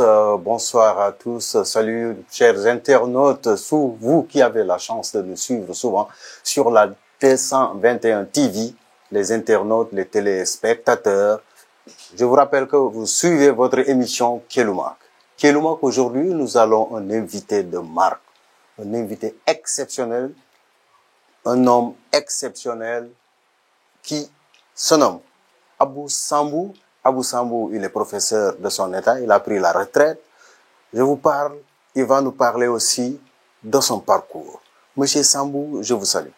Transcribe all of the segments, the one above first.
bonsoir à tous, salut chers internautes, sous vous qui avez la chance de nous suivre souvent sur la T121 TV, les internautes, les téléspectateurs. Je vous rappelle que vous suivez votre émission Kéloumak. Kéloumak, aujourd'hui, nous allons un invité de marque, un invité exceptionnel, un homme exceptionnel qui se nomme Abou Sambou. Abou Sambou, il est professeur de son état, il a pris la retraite. Je vous parle, il va nous parler aussi de son parcours. Monsieur Sambou, je vous salue.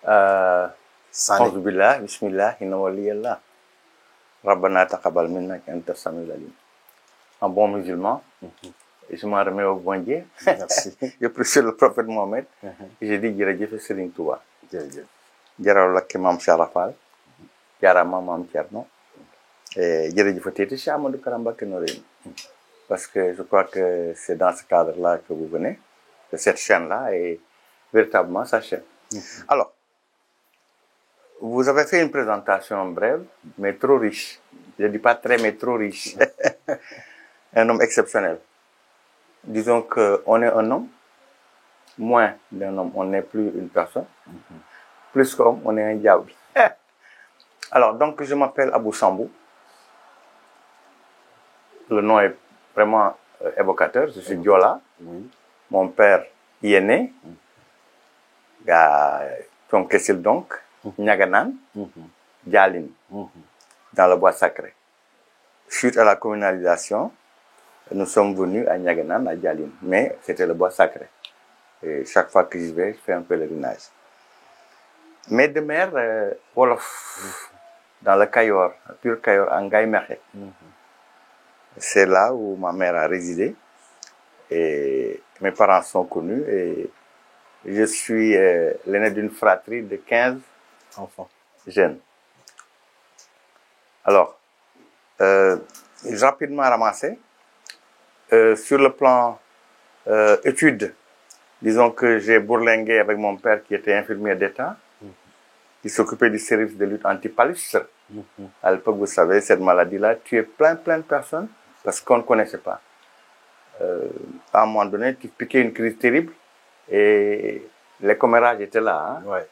Alhamdulillah, bismillah, inna waliyallah. Rabbana taqabbal minna anta samiul alim. Un bon musulman, je m'en remets au bon Dieu. Merci. Je prie sur le prophète Mohamed. Et je dis jërëjëf Serigne Touba. Jërëjëf. Jaraw lakki Maam Sharafal. Jarama Maam Thierno. Et jërëjëfatati Cheikh Ahmadou Kara Mbacké Noreyni. Parce que je crois que c'est dans ce cadre-là que vous venez, que cette chaîne-là est véritablement sa chaîne. Alors, vous avez fait une présentation brève, mais trop riche. Je ne dis pas très, mais trop riche. Un homme exceptionnel. Disons qu'on est un homme, moins d'un homme, on n'est plus une personne. Plus qu'homme, on est un diable. Alors, donc, je m'appelle Abou Sambou. Le nom est vraiment évocateur. Je suis Diola. Mon père y est né. Comme qu'est-ce donc? Nyaganan, Djaline, dans le bois sacré. Suite à la communalisation, nous sommes venus à Nyaganan, à Djaline. Mais c'était le bois sacré. Et chaque fois que j'y vais, je fais un pèlerinage. Mais de mère, Wolof, dans le Kayor, pur Kayor, en Gaïmere. C'est là où ma mère a résidé. Et mes parents sont connus. Et je suis l'aîné d'une fratrie de 15 enfants jeunes. Alors, rapidement ramassé. Sur le plan études, disons que j'ai bourlingué avec mon père qui était infirmier d'État. Il s'occupait du service de lutte anti-paludisme. À l'époque, vous savez, cette maladie-là tuait plein de personnes parce qu'on ne connaissait pas. À un moment donné, tu piquais une crise terrible et les commérages étaient là. Hein? Ouais.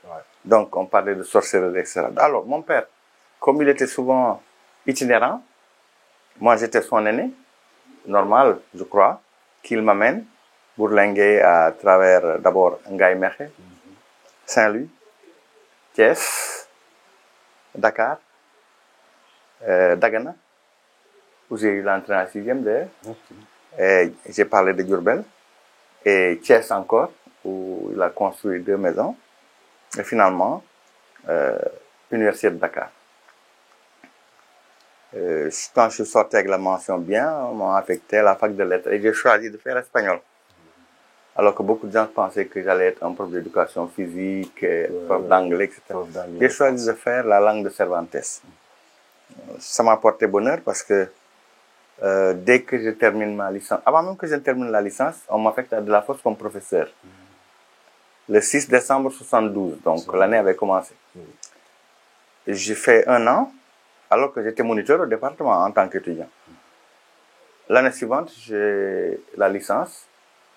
Donc, on parlait de sorcellerie, etc. Alors, mon père, comme il était souvent itinérant, moi, j'étais son aîné, normal, je crois, qu'il m'amène bourlinguer à travers, d'abord, Ngaïmekhe, Saint-Louis, Thiès, Dakar, Dagana, où j'ai eu l'entrée en 6e d'ailleurs. Et j'ai parlé de Diourbel et Thiès encore, où il a construit 2 maisons. Et finalement, Université de Dakar. Quand je suis sorti avec la mention bien, on m'a affecté à la fac de lettres et j'ai choisi de faire espagnol. Alors que beaucoup de gens pensaient que j'allais être un prof d'éducation physique, prof d'anglais, etc. J'ai choisi de faire la langue de Cervantes. Ça m'a porté bonheur parce que dès que je termine ma licence, avant même que je termine la licence, on m'affecte à de la Fosse comme professeur. Le 6 décembre 72, donc l'année avait commencé. J'ai fait 1 an, alors que j'étais moniteur au département en tant qu'étudiant. L'année suivante, j'ai la licence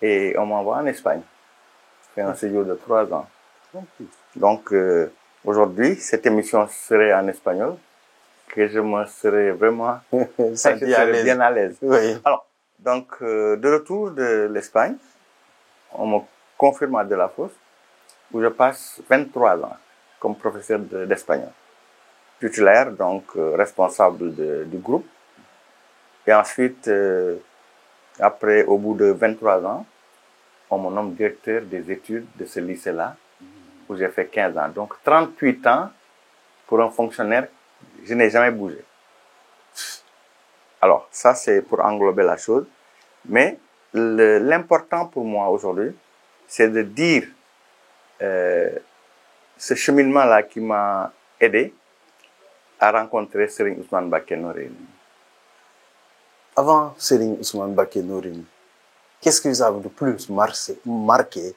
et on m'envoie en Espagne. J'ai fait un séjour de 3 ans. Donc, aujourd'hui, cette émission serait en espagnol, que je me serais vraiment bien à l'aise. Oui. Alors, donc, de retour de l'Espagne, on me confirme à De La Fosse, où je passe 23 ans comme professeur d'espagnol. Titulaire, donc responsable du groupe. Et ensuite, après, au bout de 23 ans, on me nomme directeur des études de ce lycée-là, où j'ai fait 15 ans. Donc, 38 ans pour un fonctionnaire, je n'ai jamais bougé. Alors, ça, c'est pour englober la chose. Mais l'important pour moi aujourd'hui, c'est de dire ce cheminement-là qui m'a aidé à rencontrer Serigne Ousmane Mbacké Noreyni. Avant Serigne Ousmane Mbacké Noreyni, qu'est-ce qui vous a le plus marqué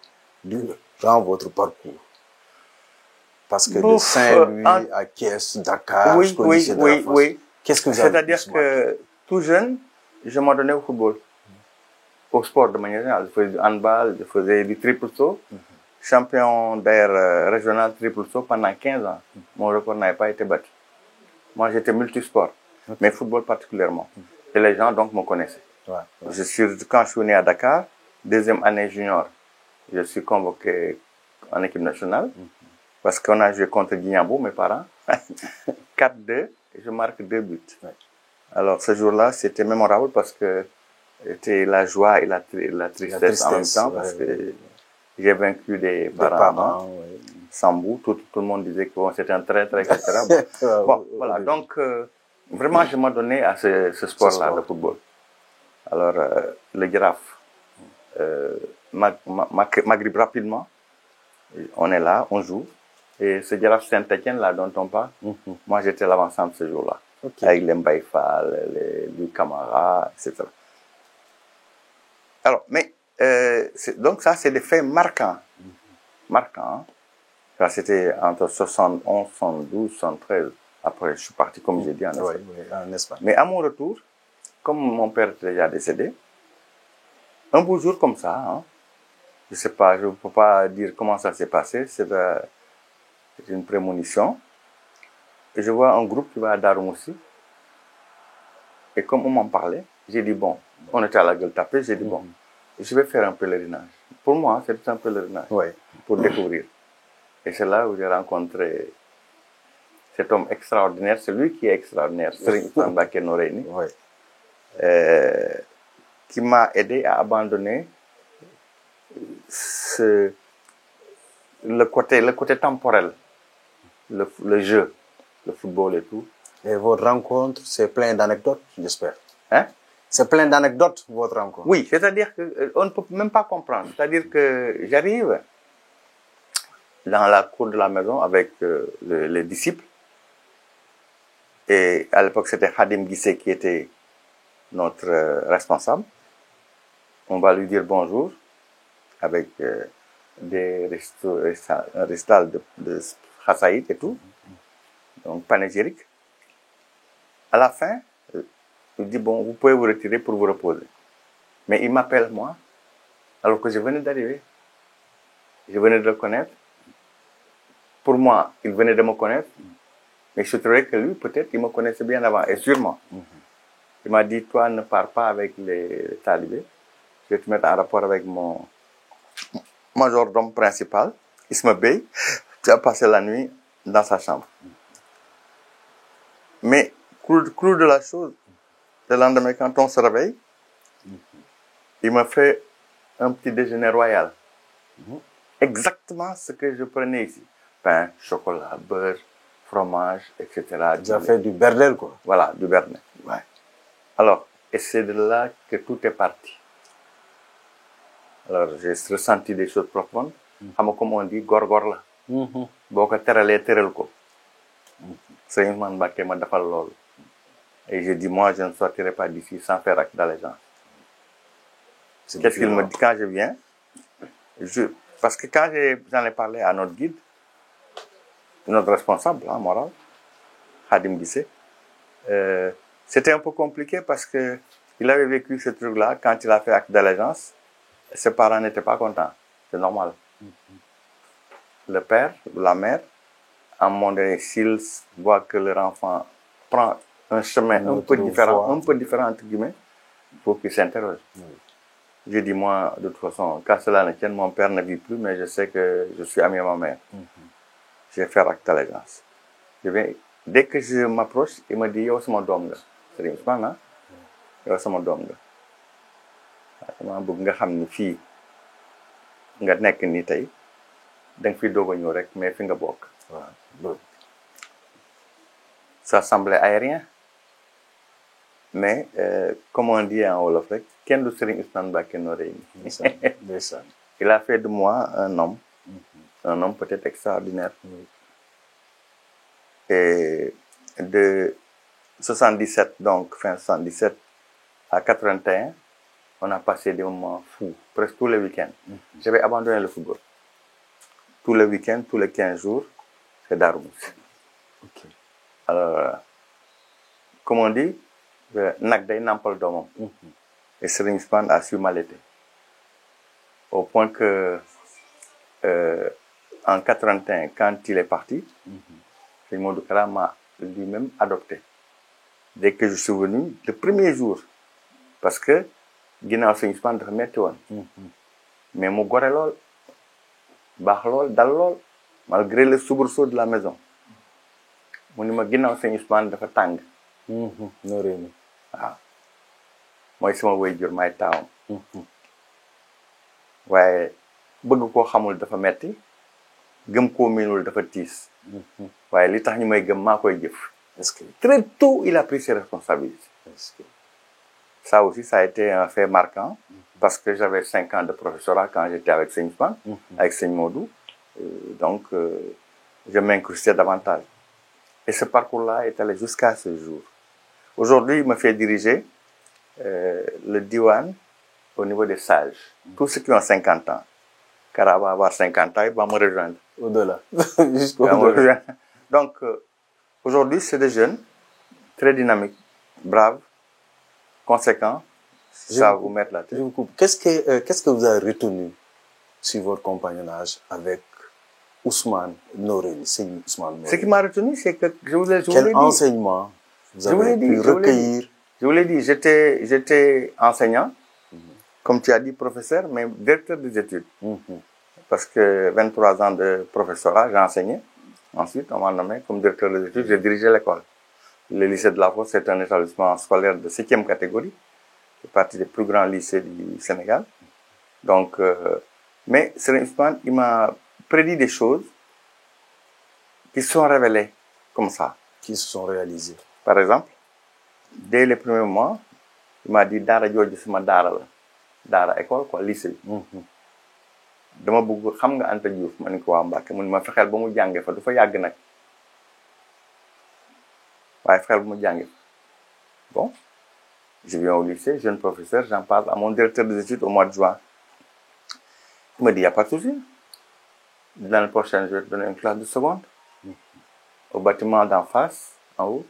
dans votre parcours? Parce que de Saint-Louis à Thiès, Dakar, oui. Qu'est-ce que vous avez? C'est-à-dire que tout jeune, je m'en donnais au football. Au sport de manière générale. Je faisais du handball, je faisais du triple saut. Champion d'air régional triple saut pendant 15 ans. Mon record n'avait pas été battu. Moi, j'étais multisport, mais football particulièrement. Et les gens, donc, me connaissaient. Quand je suis né à Dakar, deuxième année junior, je suis convoqué en équipe nationale parce qu'on a joué contre Guignabou, mes parents. 4-2, et je marque 2 buts. Alors, ce jour-là, c'était mémorable parce que c'était la joie et la tristesse en même temps parce que j'ai vaincu des parents Sambou, tout le monde disait que bon, c'était un traître, etc. Bon, voilà, donc vraiment je m'ai donné à ce sport-là, le football. Alors le Giraffe m'agrippe rapidement, on est là, on joue, et ce Giraffe Saint-Etienne là dont on parle, moi j'étais l'avant-centre ce jour-là, avec les Mbaye Fall, les Camara, etc. Alors, mais donc ça c'est des faits marquants, marquants. C'était entre 71, 72, 73. Après, je suis parti, comme j'ai dit, en Espagne. Mais à mon retour, comme mon père était déjà décédé, un beau jour comme ça, hein, je sais pas, je ne peux pas dire comment ça s'est passé, c'est une prémonition. Et je vois un groupe qui va à Darmoussi. Et comme on m'en parlait, j'ai dit, bon, on était à la Gueule Tapée, j'ai dit, bon, je vais faire un pèlerinage. Pour moi, c'est un pèlerinage, pour découvrir. Et c'est là où j'ai rencontré cet homme extraordinaire, celui qui est extraordinaire, Serigne Ousmane Mbacké Noreyni, qui m'a aidé à abandonner le côté temporel, le jeu, le football et tout. Et votre rencontre, c'est plein d'anecdotes, j'espère. Hein? C'est plein d'anecdotes, votre rencontre. Oui, c'est-à-dire qu'on ne peut même pas comprendre. C'est-à-dire que j'arrive dans la cour de la maison avec les disciples. Et à l'époque, c'était Khadim Guissé qui était notre responsable. On va lui dire bonjour avec des restals de Khassaïd et tout, donc panégyrique. À la fin, il dit, bon, vous pouvez vous retirer pour vous reposer. Mais il m'appelle moi, alors que je venais d'arriver. Je venais de le connaître. Pour moi, il venait de me connaître. Mais je trouvais que lui, peut-être, il me connaissait bien avant, et sûrement. Il m'a dit, toi, ne pars pas avec les talibés. Je vais te mettre en rapport avec mon majordome principal, Isma Bey. Tu as passé la nuit dans sa chambre. Mais, clou de la chose, le lendemain, quand on se réveille, il m'a fait un petit déjeuner royal. Exactement ce que je prenais ici. Pain, chocolat, beurre, fromage, etc. Tu as fait du berdel, quoi. Voilà, du berdel. Ouais. Alors, et c'est de là que tout est parti. Alors, j'ai ressenti des choses profondes. Comme on dit, gorgor la. Boko terale teral ko. Serigne Ousmane Mbacké m'a defal lolu. Et j'ai dit, moi, je ne sortirai pas d'ici sans faire acte d'allégeance. Qu'est-ce qu'il me dit quand je viens? Parce que quand j'en ai parlé à notre guide, notre responsable moral, Khadim Guissé, c'était un peu compliqué parce que il avait vécu ce truc-là quand il a fait acte d'allégeance. Ses parents n'étaient pas contents. C'est normal. Le père ou la mère, à un moment donné, s'ils voient que leur enfant prend un chemin un peu différent, entre guillemets, il faut qu'ils s'interrogent. J'ai dit, moi, de toute façon, quand cela ne tienne, mon père ne vit plus, mais je sais que je suis ami à ma mère. Je vais faire acte d'allégeance. Dès que je m'approche, il me dit, yo, c'est mon dom. C'est Ousmane, yo, c'est mon dom. dama bëgg nga xam ni fii nga nekk ni tey da nga fi doog a ñëw rek mais fi nga bokk. Ça semblait aérien mais comme on dit en wolof rek kenn du Serigne Ousmane Mbacké Noreyni. Il a fait de moi un homme peut-être extraordinaire. Et de 77 donc fin 77 à 81 on a passé des moments fous, presque tous les week-ends. J'avais abandonné le football. Tous les week-ends, tous les 15 jours, c'est Darou Moussi. Alors, comme on dit, nag day nampal doomam. Et Serigne Ousmane a su m'allaiter. Au point que en 81, quand il est parti, Serigne Modou Kara m'a lui-même adopté. Dès que je suis venu, le premier jour, parce que ginnaaw Serigne Ousmane dafa metti woon. Mais mu gore lool baax lool dal lool malgré le soubresaut de la maison. mu ni ma ginnaaw Serigne Ousmane dafa tàng. Noreyni. waaw mooy sama waajur may taawam. waaye bëgg koo xamul dafa metti gëm koo miinul dafa tiis. waaye li tax ñu may gëm maa koy jëf. Est-ce que Très tôt il a pris ses responsabilités. est-ce que Ça aussi ça a été un fait marquant parce que j'avais 5 ans de professorat quand j'étais avec Serigne Ousmane, avec Serigne Modou. Donc je m'incrustais davantage. Et ce parcours-là est allé jusqu'à ce jour. Aujourd'hui, il me fait diriger le diwan au niveau des sages. Tous ceux qui ont 50 ans. Kara va avoir 50 ans, il va me rejoindre. au-delà. Il va me Jusqu'au-delà. rejoindre. Donc, aujourd'hui, c'est des jeunes très dynamiques, braves, conséquents. Ça va vous mettre la Je tête. vous coupe. Qu'est-ce que vous avez retenu sur votre compagnonnage avec Ousmane Noreyni, Serigne Ousmane Ce qui Noreyni? m'a retenu, c'est que je vous l'ai Quel dit. enseignement vous Je vous l'ai avez dit, pu je vous l'ai dit. recueillir? Je vous l'ai dit, j'étais enseignant, comme tu as dit, professeur, mais directeur des études. Parce que 23 ans de professorat, j'ai enseigné. Ensuite, on m'a nommé comme directeur des études, j'ai dirigé l'école. Le lycée de la Fosse, c'est un établissement scolaire de 7e catégorie. C'est partie des plus grands lycées du Sénégal. Donc, mais Serigne Ousmane, il m'a prédit des choses qui se sont révélées comme ça. Qui se sont réalisés. Par exemple, dès les premiers mois, il m'a dit daara jooju sama daara la daara école quoi lycée bi. dama bëgg xam nga Anta Diouf ma ni ko waa Mbàkke mu ni ma fexeel ba mu jànge fa du fa yàgg nag waaye fexeel ba mu jànge fa. Bon, je viens au lycée, jeune professeur, j'en parle à mon directeur des études au mois de juin. Il me dit, il n'y a pas de souci. L'année prochaine, je vais te donner une classe de seconde. Au bâtiment d'en face, en haut,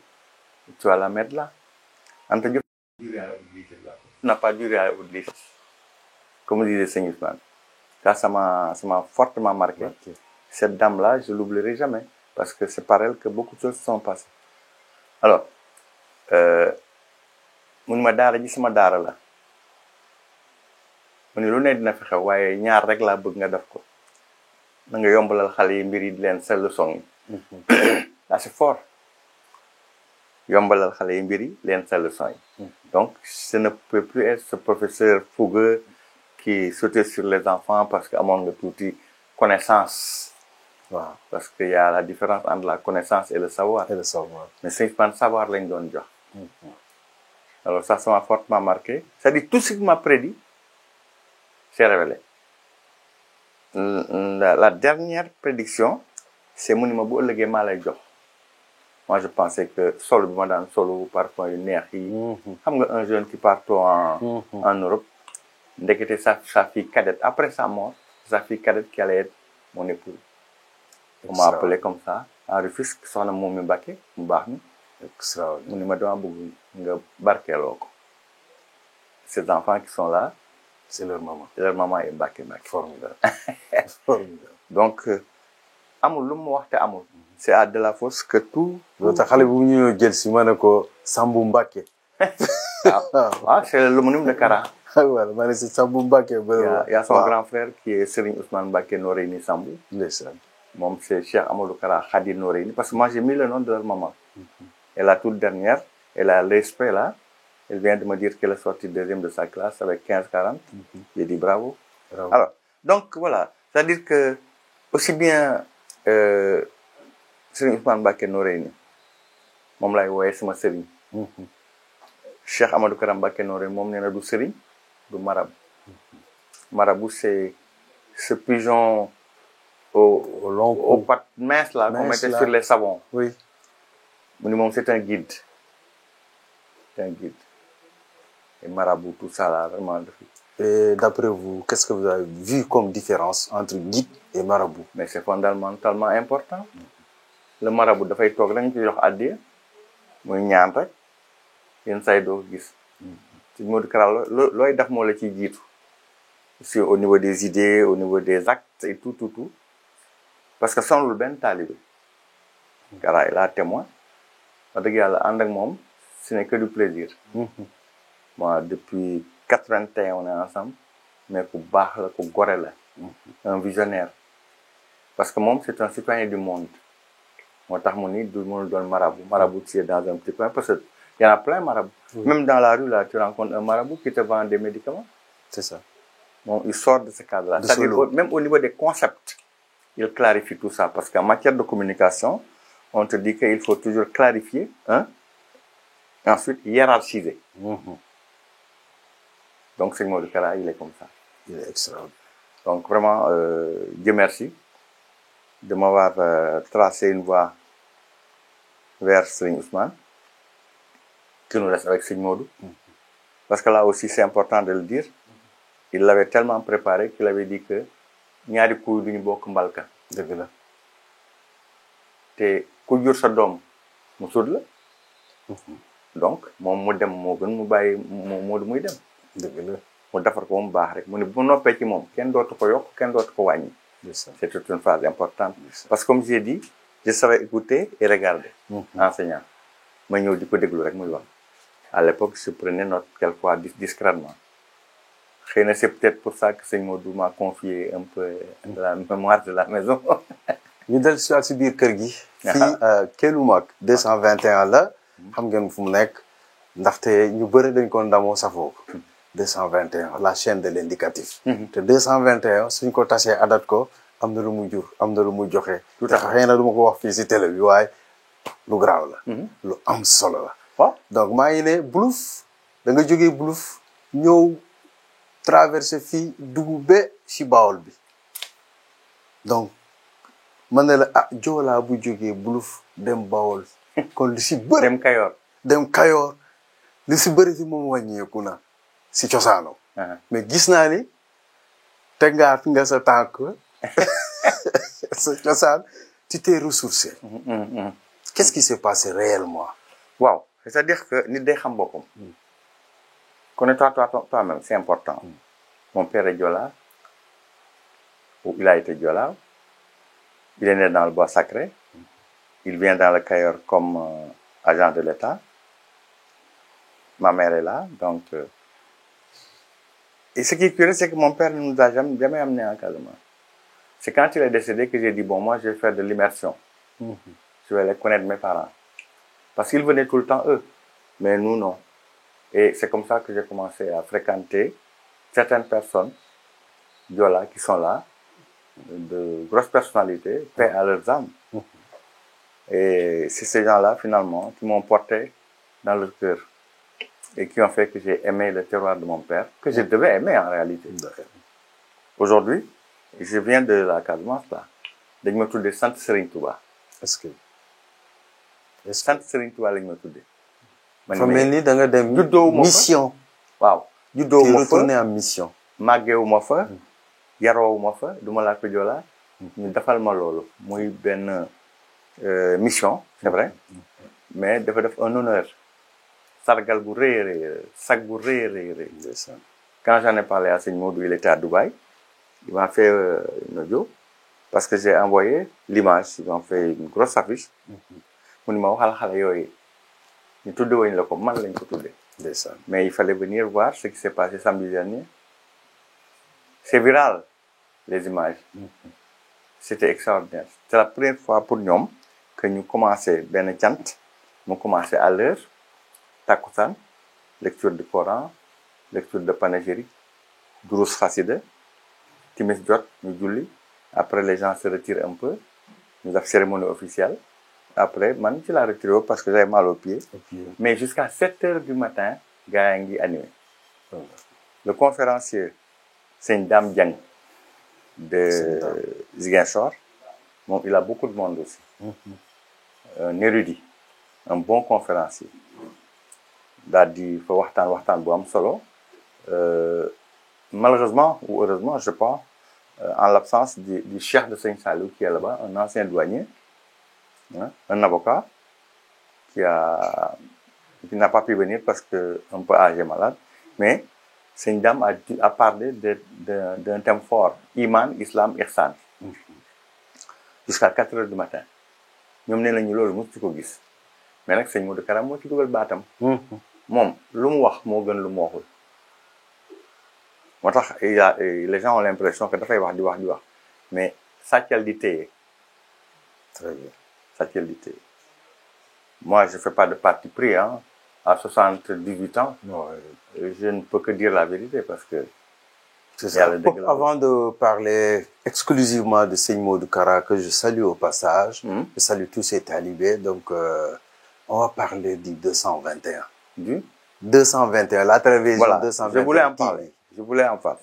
tu vas la mettre là. Anta Diouf n'a pas duré à haute lycée. Comme disait Serigne Ousmane. Ça m'a fortement marqué. Ok. Cette dame-là, je ne l'oublierai jamais. Parce que c'est par elle que beaucoup de choses se sont passées. Alors, mu ni ma daara ji sama daara la. mu ni lu ne dina fi xew waaye ñaar rek laa bëgg nga def ko. na nga yombalal xale yi mbir yi di leen sell leçon yi. Là, c'est fort. Yombalal xale yi mbir yi leen sell leçon yi. Donc, ce ne peut plus être ce professeur fougueux qui sautait sur les enfants parce qu'amoon nga tuuti connaissance. Waaw. Parce qu'il y a la différence entre la connaissance et le savoir. Et le savoir. Mais c'est pas le savoir lañ doon jox. Alors ça m'a fortement marqué. C'est-à-dire tout ce qu'il m'a prédit s'est révélé. La dernière prédiction, c'est mu ni ma bu ëllëgee maa lay jox. Moi je pensais que solo bi ma daan solo parfois yu neex yi. Xam nga un jeune qui part en Europe. Ndekete sa fille cadette, après sa mort, sa fille cadette qui allait être mon épouse. On m'a appelé comme ça, en Rufisque, soxna Momi Mbacké, mu baax mi. Extraordinaire. mu ni ma dama bëgg nga barkeeloo ko. Ces enfants qui sont là, C'est leur maman. leur maman est Mbacké. Formidable. Formidable. Donc, amul lu mu wax te amul. C'est à Delafosse que tout. loolu tax xale bu ñu jël si ma ne ko Sambou Mbacké. Ah, c'est l'homonyme de Kara. Voilà, ma ne c'est Sambou Mbacké. Il y a son grand frère qui est Serigne Ousmane Mbacké Noreyni Sambou. Ndeysaan. Moom c'est Cheikh Amadou Kara Khadi Noreyni. Parce que moi j'ai mis le nom de leur maman. Et la toute dernière, elle a l'esprit là. Elle vient de me dire qu'elle est sortie deuxième de sa classe avec 15-40. J'ai dit bravo. Bravo. Alors, donc voilà. C'est-à-dire que, aussi bien Serigne Ousmane Mbacké Noreyni, moom lay wooyee sama Serigne. Cheikh Amadou Kara Mbacké Noreyni, moom nee na du Serigne, du marabout. Marabout, c'est ce pigeon Au long aux cou. pattes minces là, qu'on Mince, mettait là. sur les savons. Oui. Mu ni moom c'est un guide. C'est un guide. Et marabout, tout ça là, vraiment. Et d'après vous, qu'est-ce que vous avez vu comme différence entre guide et marabout? Mais c'est fondamentalement important. Le marabout dafay toog rek ñu ci jox addiya muy ñaan rek yenn saa yi doo ko gis sëñ Modou Kara looy def moo la ciy jiitu si au niveau des idées au niveau des actes et tout parce que sonalul benn taalibe Kara est là témoin wax dëgg yàlla ànd ak moom ce n'est que du plaisir moi depuis 81 on est ensemble mais ku baax la ku gore la un visionnaire parce que moom c'est un citoyen du monde moo tax mu ni du mënul doon marabout c'est dans un petit coin parce que y en a plein marabout même dans la rue là tu rencontres un marabout qui te vend des médicaments c'est ça bon il sort de ce cadre là c'est-à-dire même au niveau des concepts il clarifie tout ça parce qu'en matière de communication on te dit qu'il faut toujours clarifier et ensuite hiérarchiser donc sëñ Modou Kara il est comme ça il est extraordinaire donc vraiment Dieu merci de m'avoir tracé une voie vers Serigne Ousmane qui nous laisse avec Serigne Modou parce que là aussi c'est important de le dire il l'avait tellement préparé qu'il avait dit que ñaari kuy duñu bokk mbalka dëgg la te ku jur sa doom mu sut la donc moom mu dem moo gën mu bàyyi Modou muy dem dëgg la mu defar ko mu baax rek mu ne bu noppee ci moom kenn dootu ko yokk kenn dootu ko wàññi c'est toute une phase importante parce que comme j'ai dit je savais écouter et regarder enseignant ma ñëw di ko déglu rek muy wax à l'époque je prenais note quelquefois discrètement xëy na c'est peut-être pour ça que sëñ Modou m'a confié un peu de la mémoire de la maison ñu del si biir kër gi fii Kéloumac 221 la xam ngeen fu mu nekk ndaxte ñu bëri dañ ko ndamoo safoo ko 221 la chaîne de l'indicatif te 221 suñ ko tasee adat ko am na lu mu jur am na lu mu joxe te xëy na du ma ko wax fii si télé bi waaye lu garaaw la lu am solo la donc maa ngi ne Boulouf da nga jógee Boulouf ñëw traversé fii dugub ba si Bawol bi donc mën na la joolaa bu jógee Boulouf dem Bawol kon lu si bëri dem Kayoor lu si bëri si moom wàññeeku na si cosaano mais gis naa ni tegaat nga sa tànk sa cosaan tu t'es ressourcé qu'est-ce qui s'est passé réellement waaw c'est-à-dire que nit day xam boppam connais-toi toi-même c'est important mon père est Joola ou il a été Joola il est né dans le bois sacré il vient dans le Cayor comme agent de l'État ma mère est là donc et ce qui est curieux c'est que mon père ne nous a jamais amené en Casamance c'est quand il est décédé que j'ai dit bon moi je vais faire de l'immersion je vais les connaître mes parents parce qu'ils venaient tout le temps eux mais nous non et c'est comme ça que j'ai commencé à fréquenter certaines personnes Joola qui sont là de grosses personnalités paix à leurs âmes et c'est ces gens-là finalement qui m'ont porté dans leur cœur et qui ont fait que j'ai aimé le terroir de mon père que je devais aimer en réalité aujourd'hui je viens de la Casamance là dañ ma tuddee sant Serigne Touba est-ce que sant Serigne Touba lañ ma tuddee fa mel ni da nga dem mission waaw juddoo ma fa retourné en mission màggeewu ma fa yaroowu ma fa du ma laa ko Joola ñu defal ma loolu muy benn mission c'est vrai mais dafa def un honneur sargal bu rëy rëy sag bu rëy rëy quand j'en ai parlé à Sëñ Modou il était à Dubaï il m'a fait une audio parce que j'ai envoyé l'image ils m'ont fait une grosse affiche mu ni ma waxal xale yooyu ñu tudde woñ la ko man lañ ko tudde mais il fallait venir voir ce qui s'est passé samedi dernier c'est viral les images c'était extraordinaire c'est la première fois pour ñoom que ñu commencé benn cant mu commencé à l'heure takkusaan lecture du Coran lecture de panégyrique durus xasida timis jot ñu julli après les gens se retirent un peu ñu def cérémonie officielle après man ci la retiré parce que j'avais mal aux pieds mais jusqu'à 7 heures du matin gars yi ngi animé le conférencier Sëñ Dame Diagne de Ziguinchor moom il a beaucoup de monde aussi un érudit un bon conférencier daal di fa waxtaan bu am solo malheureusement ou heureusement je pense en l'absence du cheikh de Sëñ Saliou qui est là-bas un ancien douanier un avocat qui a qui n'a pas pu venir parce que un peu âgé, malade. Mais Seigne Dame a parlé d'un thème fort, Iman, Islam, Ihsan. Jusqu'à 4 heures du matin. ñoom nee nañu loolu mosu ko gis mais nag sëñ Modou Kara moo ci dugal baatam. moom lu mu wax moo gën lu mu waxul. moo tax les gens ont l'impression que dafay wax di wax mais sàccal di téye. Très bien. Sàccal di téye. Moi je fais pas de parti pris hein. À 78 ans. Non, je ne peux que dire la vérité parce que. C'est ça. Avant de parler exclusivement de Seigne Modou Kara, que je salue au passage, je salue tous ces talibés, donc on va parler du 221. Du 221, la télévision voilà, 221. Je voulais en parler. Je voulais en parler.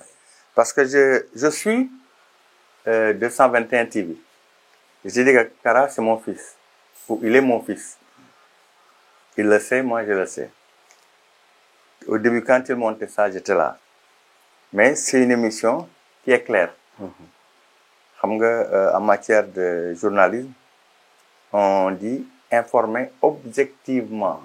Parce que je suis 221 TV. Je dis que Kara, c'est mon fils. Il est mon fils. Il le sait, moi je le sais. Au début, quand il montait ça, j'étais là. Mais c'est une émission qui est claire. En matière de journalisme, on dit informer objectivement.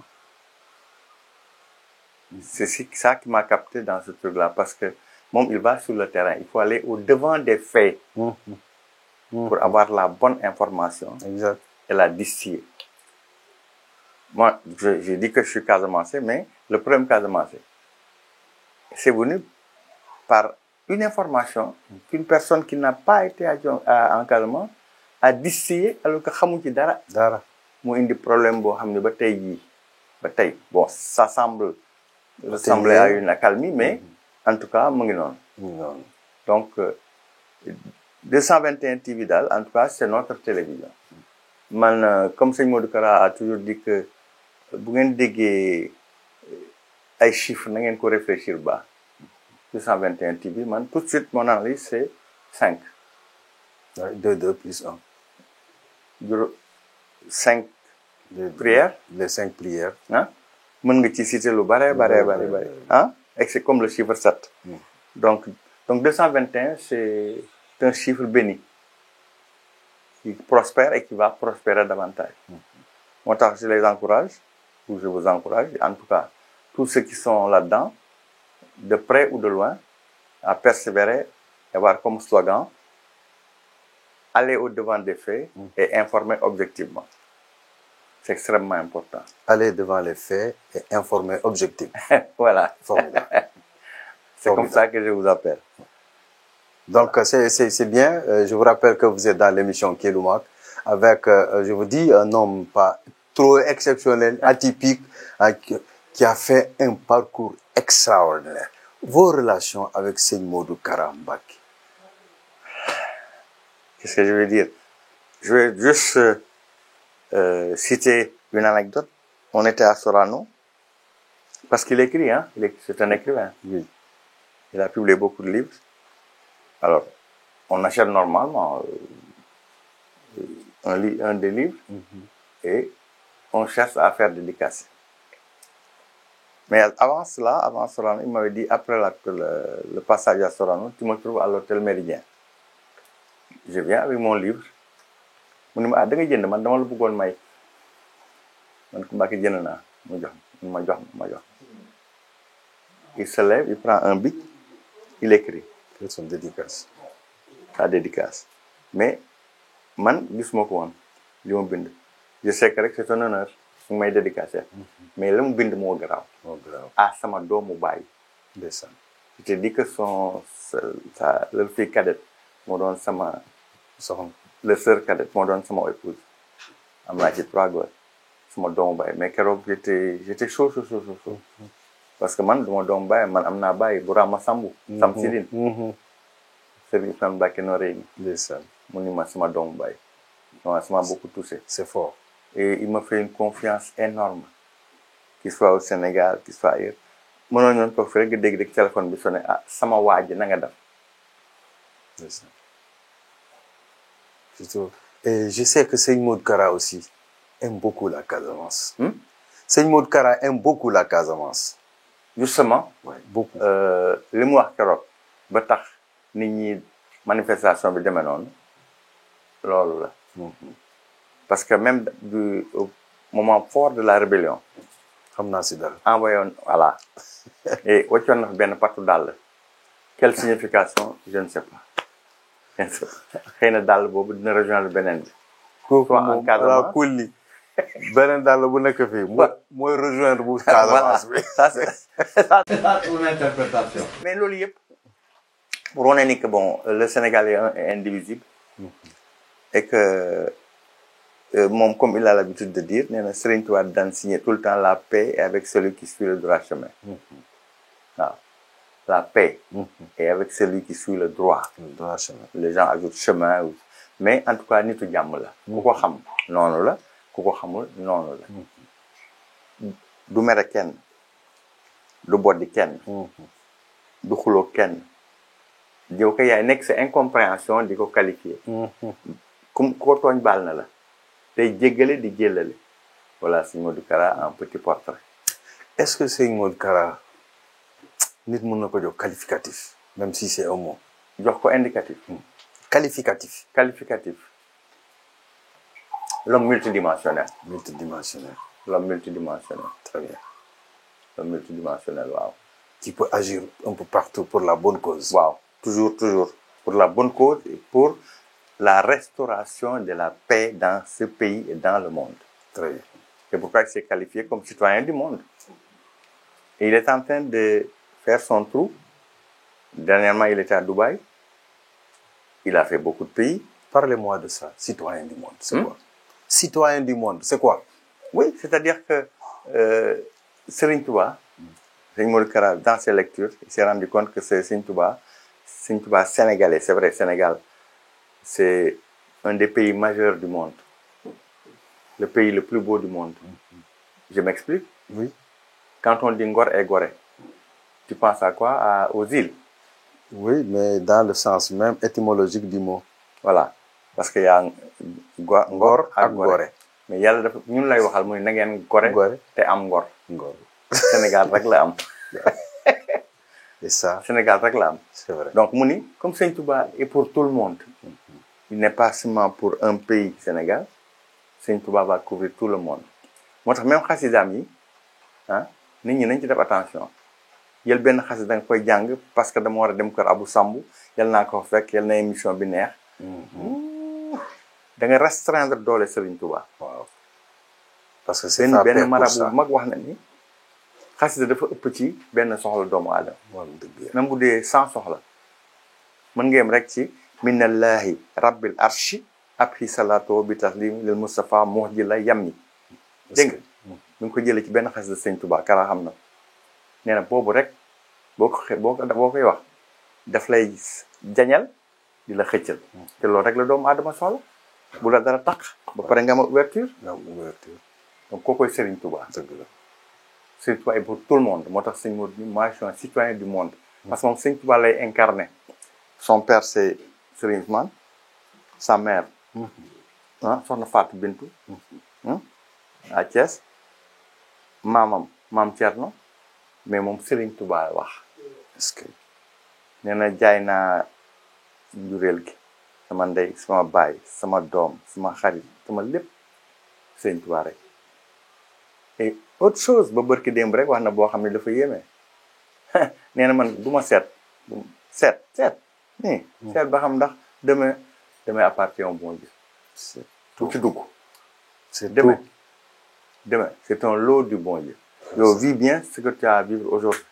C'est ça qui m'a capté dans ce truc-là. Parce que bon, il va sur le terrain. Il faut aller au-devant des faits pour avoir la bonne information et la distiller. Moi, j'ai dit que je suis casamancé, mais le problème casamancé, c'est venu par une information qu'une personne qui n'a pas été en casement a distillé alors que xamu ci dara. Mu indi problème boo xam ne ba tey jii bon ça semble ressembler à une accalmie mais en tout cas mu ngi noonu. Donc 221 TV daal en tout cas c'est notre télévision. Man comme Seigne Modou Kara a toujours dit que bu ngeen déggee ay chiffres na ngeen ko réfléchir ba 221 TV, man, tout de suite, mon analyse, c'est 5. 2 plus 1. 5 prières. Les 5 prières. Hein? Mën nga ci citer lu bare. Hein? Et c'est comme le chiffre 7. Donc 221, c'est un chiffre béni. Qui prospère et qui va prospérer davantage. Moi, je les encourage, ou je vous encourage, en tout cas, tous ceux qui sont là-dedans, de près ou de loin, à persévérer et avoir comme slogan aller au-devant des faits et informer objectivement. C'est extrêmement important. Aller devant les faits et informer objectivement. Voilà. C'est comme ça que je vous appelle. Donc, c'est bien. Je vous rappelle que vous êtes dans l'émission Kéloumak avec, je vous dis, un homme pas trop exceptionnel, atypique, qui a fait un parcours extraordinaire. Vos relations avec Seigne Modou Kara Mbacké. Qu'est-ce que je veux dire? Je vais juste citer une anecdote. On était à Sorano, parce qu'il écrit, hein? C'est un écrivain. Oui. Il a publié beaucoup de livres. Alors, on achète normalement un des livres et on cherche à faire dédicacer. Mais avant Sorano, il m'avait dit, après le passage à Sorano, tu me trouves à l'hôtel Méridien. Je viens avec mon livre. Il m'a dit, da nga jënd man dama la bëggoon may. Man ko Mbacké jënd naa ma jox. Il se lève, il prend un bic, il écrit. C'est son dédicace. Sa dédicace. Mais man gisuma ko woon li ma bind. Je sais que rek c'est un honneur. Mu may dédicacé. Mais la mu bind moo garaaw. Ah sama doomu baay. Ndeysaan. Je te dis que leur fille cadette moo doon sama soxna. Le sœur cadette moo doon sama épouse. Am naa ci 3 gosses. Sama doomu baay mais keroog j'étais chaud. Parce que man duma doomu baay man am naa baay bu Rama Sambu. Sam Sidine. Serigne Ousmane Mbacké Noreyni. Ndeysaan. Mu ni ma sama doomu baay. Donc ça m'a beaucoup touché. C'est fort. Et il m'a fait une confiance énorme. Qu'il soit au Sénégal, qu'il soit ailleurs. Mënoon nañu ko fi rek dégg rek téléphone bi sonné ah sama waa ji na nga def. Et je sais que Seigne Modou Kara aussi aime beaucoup la Casamance. Seigne Modou Kara aime beaucoup la Casamance. Justement. Ouais, beaucoup. Li mu wax keroog ba tax nit ñi manifestation bi demee noonu loolu la. Parce que même au moment fort de la rébellion, xam naa si dara. envoyé woon voilà et waccoon na fa benn pattu dàll. Quelle signification je ne sais pas xëy na dàll boobu dina rejoindre beneen bi. kooku moom ala kulli beneen dàll bu nekk fii. mooy rejoindre bu Casamance bi. ça c'est une interprétation. mais loolu yëpp pour wane ni que bon le Sénégal est indivisible. et que moom comme il a l'habitude de dire nee na Serigne Touba daan signer tout le temps la paix avec celui qui suit le droit chemin. waaw la paix. et avec celui qui suit le droit. chemin. Les gens ajoutent chemin mais en tout cas nitu jàmm la. ku ko xam noonu la ku ko xamul noonu la. du mere kenn du boddi kenn. du xuloo kenn. yow ko yaay nekk sa incompréhension di ko qualifier. ku ko tooñ baal na la. tey jéggale di jéllale. voilà Serigne Modou Kara un petit portrait. est-ce que Serigne Modou Kara nit mën na ko jox qualificatif même si c'est un mot. jox ko indicatif. qualificatif. qualificatif. L'homme multidimensionnel. Multidimensionnel. L'homme multidimensionnel. Très bien. L'homme multidimensionnel, waaw. Qui peut agir un peu partout pour la bonne cause. waaw toujours pour la bonne cause et pour la restauration de la paix dans ce pays et dans le monde. Très bien. C'est pourquoi il s'est qualifié comme citoyen du monde. Et il est en train de faire son trou. Dernièrement, il était à Dubaï. Il a fait beaucoup de pays. Parlez-moi de ça, citoyen du monde, c'est quoi? Citoyen du monde, c'est quoi? Oui, c'est-à-dire que Serigne Touba, Serigne Modou Kara, dans ses lectures, il s'est rendu compte que c'est Serigne Touba sénégalais, c'est vrai, Sénégal, c'est un des pays majeurs du monde. Le pays le plus beau du monde. Je m'explique? Oui. Quand on dit Ngor et Gorée, tu penses à quoi? Aux îles. Oui, mais dans le sens même étymologique du mot. Voilà. Parce qu'il y a Ngor ak Gorée. mais yàlla dafa ñun lay waxal muy na ngeen gore te am ngor. Ngor. Sénégal rek la am. Et ça. Sénégal rek la am. C'est vrai. Donc mu ni comme Serigne Touba est pour tout le monde. Il n'est pas seulement pour un pays Sénégal. Serigne Touba va couvrir tout le monde. moo tax même xasidaam yi ah nit ñi nañ ci def attention. yal benn xasida da nga koy jàng parce que dama war a dem kër Abou Samb yal naa ko fekk yal na émission bi neex. da nga restreindre doole Serigne Touba. waaw parce que c'est benn marabu bu mag wax na ni xasida dafa ëpp ci benn soxla doomu aadama. même bu dee 100 soxla mën nga yem rek ci minallahi rabbil arshi abhi salato bi taslim lil Mustafa muhji la yammi. dégg nga mi ngi ko jëlee ci benn xasida Serigne Touba Kara xam na nee na boobu rek boo koy wax daf lay jañal di la xëccal te loolu rek la doomu aadama soxla bu la dara tax ba pare nga am ouverture. donc koo koy Serigne Touba. dëgg la. Serigne Touba est pour tout le monde moo tax Serigne Modou ni moi je suis un citoyen du monde. parce que moom Serigne Touba lay incarné. son père c'est Serigne Ousmane. sa mère. soxna Fatou Bintou. à Thiès. maam Thierno. mais moom Serigne Touba la wax. est-ce que. nee na jaay naa njureel gi. sama ndey sama baay sama doom sama xarit sama lépp Serigne Touba rek. et autre chose ba bërki démb rek wax na boo xam ne dafa yéeme. nee na man du ma seet. seet nii. seet ba xam ndax demain appartient au bon Dieu. c'est tout ci dugg. c'est demain. tout. Demain, c'est un lot du bon Dieu. Yo, vis bien ce que tu as à vivre aujourd'hui.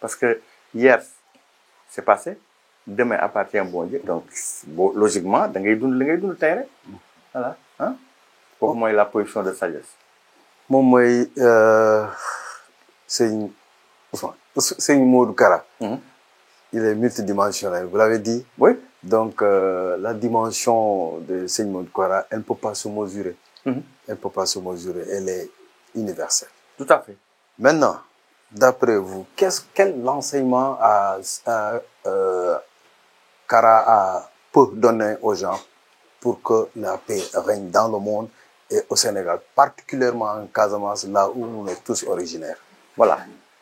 Parce que hier, c'est passé. Demain appartient au bon Dieu. Donc, logiquement, da ngay dund li ngay dund tey rek. Voilà. Hein? Pour moi, la position de sagesse. moom mooy Serigne Modou Kara. Il est multidimensionnel, vous l'avez dit. Oui. Donc, la dimension de Serigne Modou Kara, elle ne peut pas se mesurer. Elle ne peut pas se mesurer, elle est universelle. Tout à fait. Maintenant, d'après vous, quel enseignement Kara peut donner aux gens pour que la paix règne dans le monde et au Sénégal, particulièrement en Casamance, là où nous sommes tous originaires? Voilà.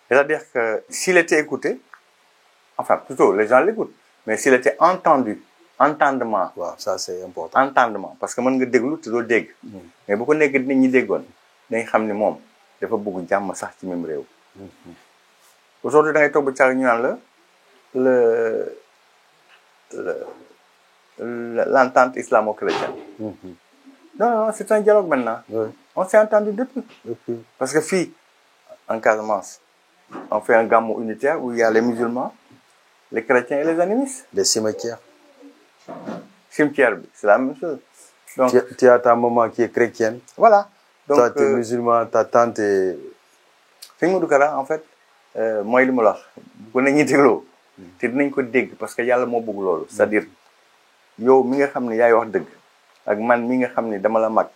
C'est-à-dire que s'il était écouté, enfin plutôt les gens l'écoutent, mais s'il était entendu, entendement. Waaw, ça c'est important. Entendement parce que mën nga déglu te doo dégg. mais bu ko nekk nit ñi déggoon dañ xam ni moom dafa bëgg jàmm sax ci même réew. Aujourd'hui da ngay toog ba caag ñu naan l'entente islamo-chrétienne. Non, non, c'est un dialogue maintenant. Oui. On s'est entendu depuis. Parce que fii en Casamance, on fait un gamou unitaire où il y a les musulmans, les chrétiens et les animistes. Les cimetières. Cimetière bi, c'est la même chose. Donc, Tu as ta maman qui est chrétienne. voilà. Donc, toi, tu es musulman, ta tante est... Sëñ Modou Kara en fait mooy li ma la wax bu ne ñuy dégloo te dinañ ko dégg parce que yàlla moo bëgg loolu c'est-à-dire yow mi nga xam ne yaay wax dëgg ak man mi nga xam ne dama la mag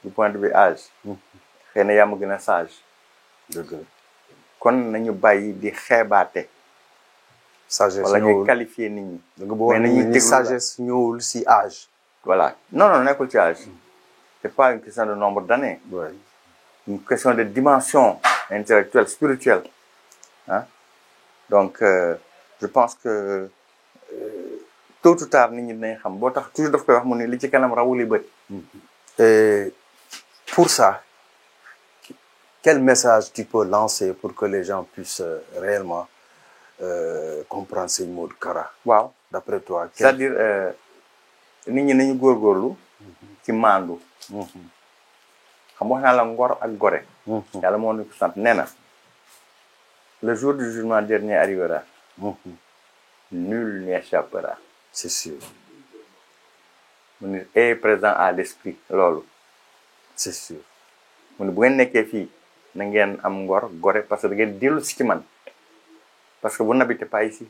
du point de vue âge xëy na yaa ma gën a sage dëgg la kon nañu bàyyi di xeebaate sagesse wala ñuy ñëwul qualifier nit ñi da nga bëgg mais nañuy ni déglu sagesse ñëwul si âge. voilà non non nekkul ci âge c'est pas une question de nombre d'années Ouais. une question de dimension intellectuelle, spirituelle. Hein? Donc, je pense que tôt ou tard, nit ñi dinañ xam boo tax toujours daf koy wax mu ne li ci kanam rawuli bët. Et pour ça, quel message tu peux lancer pour que les gens puissent réellement comprendre Sëñ Modou Kara? waaw D'après toi, c'est-à-dire nit ñi nañu góorgóorlu ci maandu. xam wax naa la ngor ak gore. yàlla moo ñu ko sant nee na le jour du jugement dernier arrivera. Nul n'y échappera. C'est sûr. mu ne est présent à l'esprit loolu. C'est sûr. mu ne bu ngeen nekkee fii na ngeen am ngor gore parce que da ngeen dellu si ci man parce que vous n'habitez pas ici.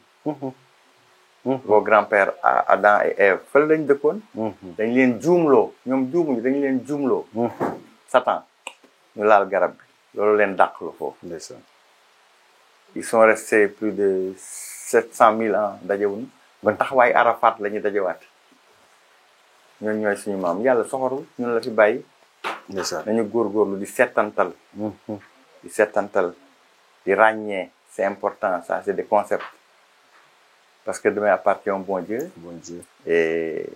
vos grands-pères Adam et Ève fële lañ dëkkoon. dañ leen juumloo ñoom juumuñu dañ leen juumloo. Satan ñu laal garab bi loolu leen dàq la foofu. Ndeysaan. Ils sont restés plus de 700 000 ans dajewuñu ba taxawaay Arafat la ñu dajewaat ñooñu ñooy suñu maam yàlla soxorul ñun la fi bàyyi. Ndeysaan. nañu góorgóorlu di settantal. di settantal di ràññee c'est important ça c'est des concepts parce que demain appartient au bon Dieu. Bon Dieu. Et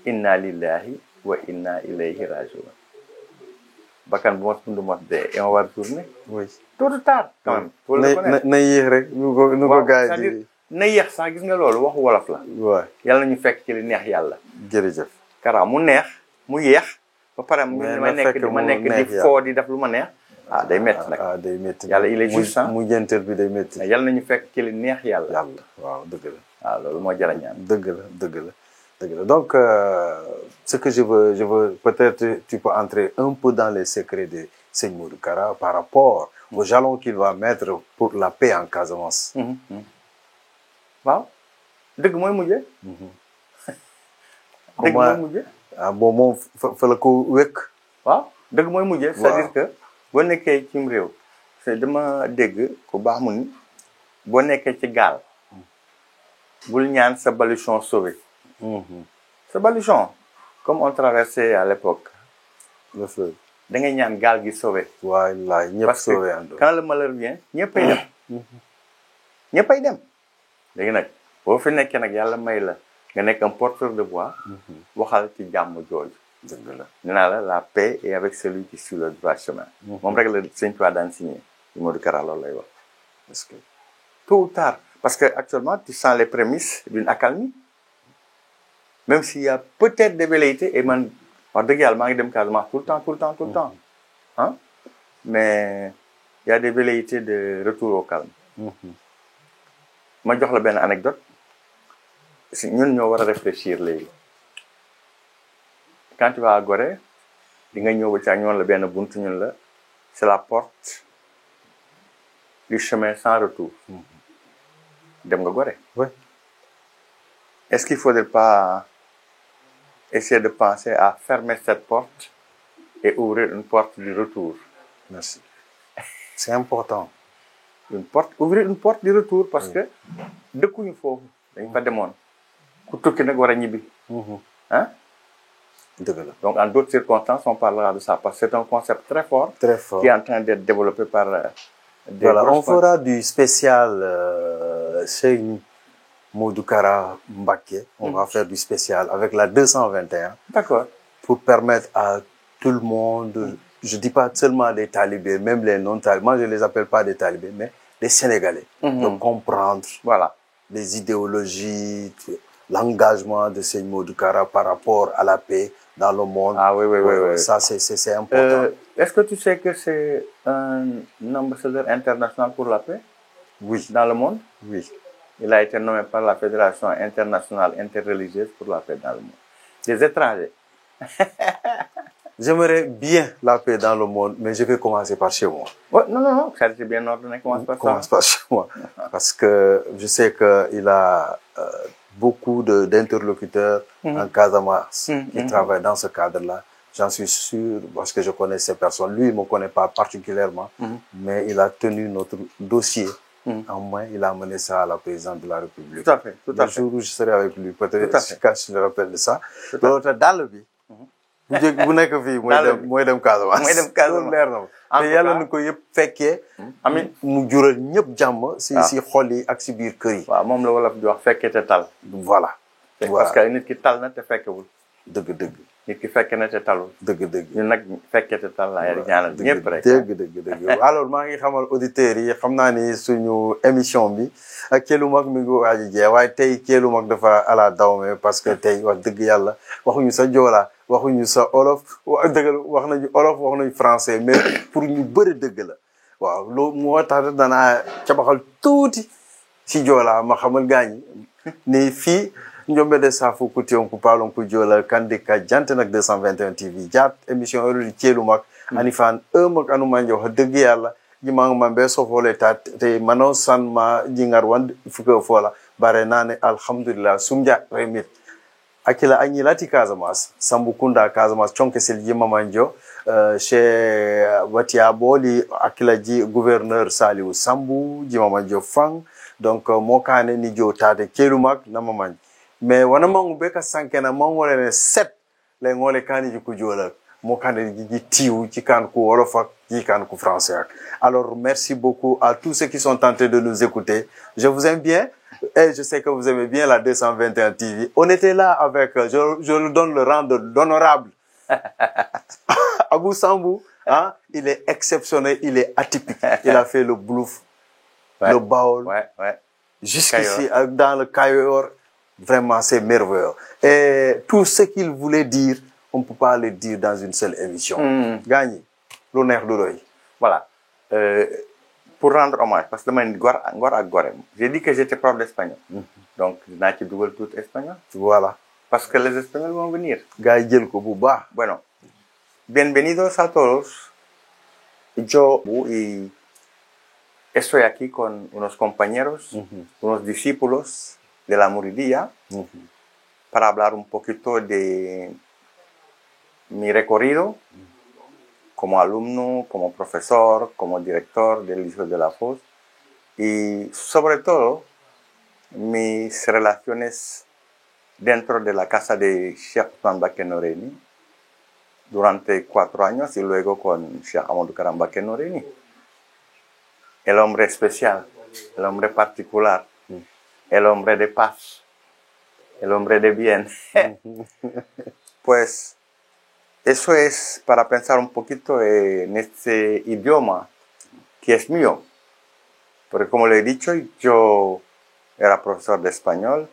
inna lillahi wa inna ilayhi rajiun. bakkan bu mos dund mos dee et on va retourner. Oui. tôt ou tard quand même. faut le reconnaître. na yéex rek nu ko gars yi di. na yéex sax gis nga loolu waxu wolof la. waaw. yàlla ñu fekk ci li neex yàlla. jërëjëf. Kara mu neex mu yéex. ba pare mu mais ma nekk di foo di def lu ma neex. ah day métti nag. ah day métti yàlla il est juste mu jënteel bi day métti. yàlla nañu fekk ci li neex yàlla. yàlla waaw dëgg la. waaw loolu moo jar a ñaan. dëgg la dëgg la dëgg la donc ce que je veux peut-être tu peux entrer un peu dans les secrets de Sëñ Modou Kara par rapport aux jalons qu'il va mettre pour la paix en Casamance. waaw dëgg mooy mujjee. dëgg mooy mujjee. ah bon moom fa la ko wékk. waaw dëgg mooy mujjee. c'est-à-dire que boo nekkee cim réew. c'est dama dégg ku baax mu ni boo nekkee ci gaal. bul ñaan sa baluchon sauvé. sa baluchon comme on traversait à l'époque le fleuve. da ngay ñaan gaal gi sauvé. wallaay ñëpp sauvé àndoo. parce que quand le malheur vient ñëppay dem. ñëppay dem. léegi nag boo fi nekkee nag yàlla may la nga nekk un porteur de voix. waxal ci jàmm jooju. dëgg la nee naa la paix est avec celui qui suit le droit chemin. moom rek la Sëñ Tuubaa daan signé. Modou Kara loolu lay wax. parce que tôt ou tard parce que actuellement tu sens les prémices d'une accalmie. même s'il y a peut-être des velléités et man wax dëgg yàlla maa ngi dem Casamance tout le temps ah mais il y a des velléités de retour au calme. ma jox la benn anecdote si ñun ñoo war a réfléchir léegi quand tu vas à Gorée di nga ñëw ba ca ñoon la benn buntu ñun la c'est la porte du chemin sans retour. dem nga Gorée. oui. est-ce qu'il faudrait pas essayer de penser à fermer cette porte et ouvrir une porte du retour? Merci. C'est important. Ouvrir une porte du retour parce que dëkkuñu foofu dañ fa demoon ku tukki nag war a ñibbi. Hein? Dëgg la. Donc en d'autres circonstances on parlera de ça parce que c'est un concept très fort. Très fort. Qui est en train d'être développé par des voilà, on fera du spécial Sëñ Modou Kara Mbacké. On va faire du spécial avec la 221. D'accord. Pour permettre à tout le monde je dis pas seulement des talibés, même les non-talibés, moi je les appelle pas des talibés, mais des Sénégalais, de comprendre Voilà. les idéologies, l'engagement de Seigne Modou Kara par rapport à la paix dans le monde. Ah oui, oui, oui. Oui. Ça, c'est important. Est-ce que tu sais que c'est un ambassadeur international pour la paix? Oui. Dans le monde? Oui. Il a été nommé par la Fédération internationale interreligieuse pour la paix dans le monde. Des étrangers. J'aimerais bien la paix dans le monde, mais je vais commencer par chez moi. Ouais, non, ça c'est bien ordonné. Commence par chez moi. Parce que je sais qu'il a beaucoup d'interlocuteurs en Casamance qui travaillent dans ce cadre-là. J'en suis sûr, parce que je connais ces personnes. Lui, il ne me connaît pas particulièrement, mais il a tenu notre dossier en main. Il a mené ça à la présidente de la République. Tout à fait. Le jour où je serai avec lui, peut-être quand je me rappelle de ça. L'autre, dans le vie. bu nekk fii mooy dem Casamance. mooy dem Casamance loolu leer na ma. te yàlla na ko yëpp fekkee. amiin mu jural ñëpp jàmm. si xol yi ak si biir kër yi. waaw moom la wolof di wax fekkee te tal. voilà. parce que nit ki tal na te fekkewul. dëgg. nit ki fekke na te talul. dëgg. ñun nag fekkee te tal la yàlla ñaanal ñëpp rek. dëgg. alors maa ngi xamal auditeurs yi xam naa ni suñu émission bi ak Kélu Mag mi ngi waaj a jeex waaye tey Kélu Mag dafa ala dawme parce que tey wax dëgg yàlla waxuñu sa Joola waxuñu sa olof wax nañu olof wax nañu français mais pour ñu bëri dëgg la waaw loolu moo tax danaa cabaxal tuuti si Joola ma xamal gaañi ni fii njombe de safu kuti on ku palon ku Joola kande ka jante nag 221 TV jaat émission heure Kélu Mag ani fan mag anu manje wax dëgg yàlla jimang mambe sofole tat te mano san ma jingar wand fuko fola bare nane alhamdulillah sumja remit akila anyi lati Casamance Sambukunda Casamance chonke sel jima manjo chez watia boli akila ji gouverneur Saliou Sambou jima manjo fang donc mokane ni jo tade Kélu Mag nama manj mais wana mangu beka sankena mangole ne 7 le ngole kani ji ku jola mokane ji tiou ci kan ku wolof ak ci kan ku français. Alors merci beaucoup à tous ceux qui sont tentés de nous écouter. Je vous aime bien et je sais que vous aimez bien la 221 TV. On était là avec, je lui donne le rang d'honorable. Abou Sambou, hein, il est exceptionnel, il est atypique. Il a fait le bluff, le baol, jusqu'ici dans le Cayor. Vraiment, c'est merveilleux. Et tout ce qu'il voulait dire, on ne peut pas le dire dans une seule émission. Gagné. L'honneur de l'œil. Voilà. Pour rendre hommage, parce que j'ai dit que j'étais prof d'espagnol. Donc, je Google tout espagnol. Voilà. Parce que les Espagnols vont venir. Bueno, bienvenidos a todos. Yo estoy aquí con unos compañeros, unos discípulos de la Muridía, para hablar un poquito de mi recorrido como alumno, como profesor, como director del Liceo de la Foz y sobre todo mis relaciones dentro de la casa de Cheikh Ousmane Mbacké Noreyni durante 4 años y luego con Cheikh Ahmadou Kara Mbacké Noreyni. El hombre especial, el hombre particular, el hombre de paz, el hombre de bien. Pues eso es para pensar un poquito en este idioma que es mío. Porque como le he dicho, yo era profesor de español,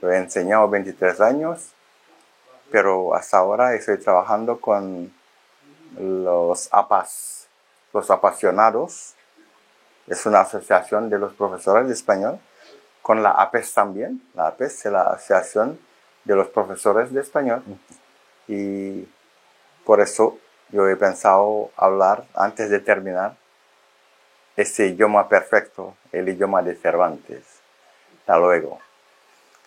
lo he enseñado 23 años, pero hasta ahora estoy trabajando con los APAS, los apasionados. Es una asociación de los profesores de español, con la APES también. La APES es la Asociación de los Profesores de Español. Y por eso yo he pensado hablar, antes de terminar, este idioma perfecto, el idioma de Cervantes. Hasta luego.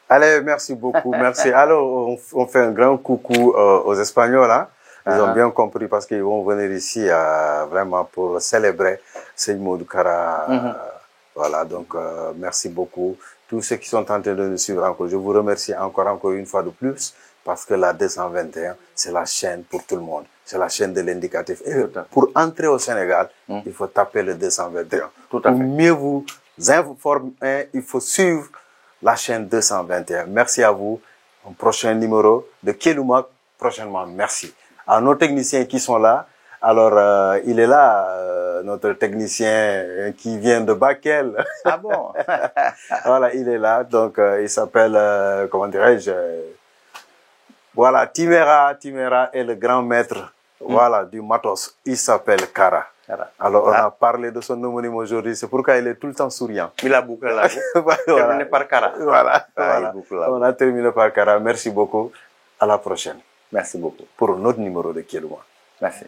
Allez, merci beaucoup, merci. Alors, on fait un grand coucou aux Espagnols, hein. Ils ont bien compris parce qu'ils vont venir ici vraiment pour célébrer Seigne Modou Kara. Voilà, donc merci beaucoup. Tous ceux qui sont tentés de nous suivre encore, je vous remercie encore une fois de plus parce que la 221, c'est la chaîne pour tout le monde. C'est la chaîne de l'indicatif. Et pour entrer au Sénégal, il faut taper le 221. Tout à fait. Pour mieux vous informer, il faut suivre la chaîne 221. Merci à vous. Un prochain numéro de Kélu Mag prochainement. Merci. À nos techniciens qui sont là, Alors, il est là, notre technicien qui vient de Bakel. Ah bon? Voilà, il est là. Donc, il s'appelle, comment dirais-je, voilà, Timéra est le grand maître, voilà, du matos. Il s'appelle Kara. Alors, on a parlé de son homonyme aujourd'hui. C'est pourquoi il est tout le temps souriant. Il a bouclé la boucle. Voilà. Terminé par Kara. Voilà. Ah, voilà. On a terminé par Kara. Merci beaucoup. À la prochaine. Merci beaucoup. Pour un autre numéro de Kélouma. Merci.